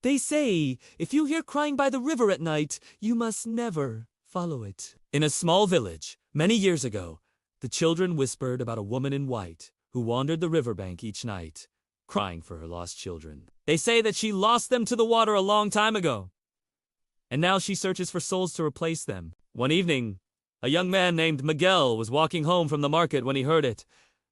They say, if you hear crying by the river at night, you must never follow it. In a small village, many years ago, the children whispered about a woman in white who wandered the riverbank each night, crying for her lost children. They say that she lost them to the water a long time ago, and now she searches for souls to replace them. One evening, a young man named Miguel was walking home from the market when he heard it,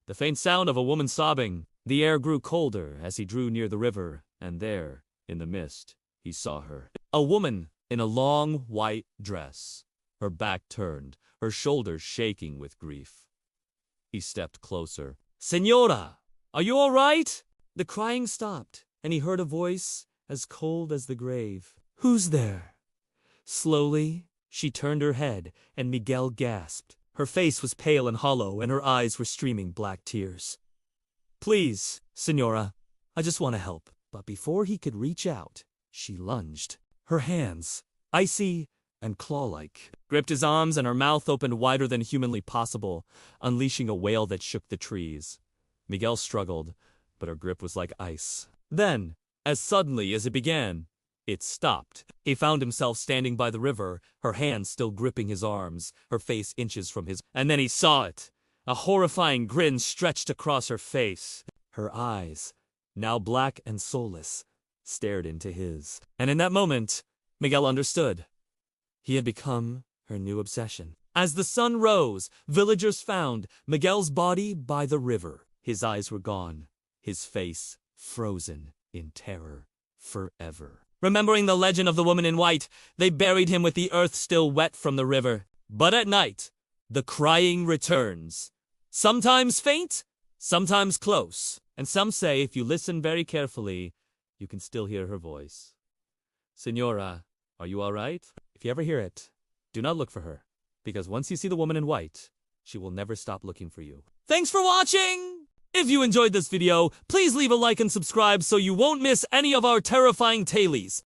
the faint sound of a woman sobbing. The air grew colder as he drew near the river, and there, in the mist, he saw her. A woman in a long white dress, her back turned, her shoulders shaking with grief. He stepped closer. "Señora, are you all right?" The crying stopped, and he heard a voice as cold as the grave. "Who's there?" Slowly, she turned her head, and Miguel gasped. Her face was pale and hollow, and her eyes were streaming black tears. "Please, Señora, I just want to help." But before he could reach out, she lunged. Her hands, icy and claw-like, gripped his arms, and her mouth opened wider than humanly possible, unleashing a wail that shook the trees. Miguel struggled, but her grip was like ice. Then, as suddenly as it began, it stopped. He found himself standing by the river, her hands still gripping his arms, her face inches from his. And then he saw it. A horrifying grin stretched across her face. Her eyes, now black and soulless, stared into his. And in that moment, Miguel understood. He had become her new obsession. As the sun rose, villagers found Miguel's body by the river. His eyes were gone, his face frozen in terror forever. Remembering the legend of the woman in white, they buried him with the earth still wet from the river. But at night, the crying returns. Sometimes faint, sometimes close. And some say if you listen very carefully, you can still hear her voice. "Señora, are you all right?" If you ever hear it, do not look for her, because once you see the woman in white, she will never stop looking for you. Thanks for watching! If you enjoyed this video, please leave a like and subscribe so you won't miss any of our terrifying tailies.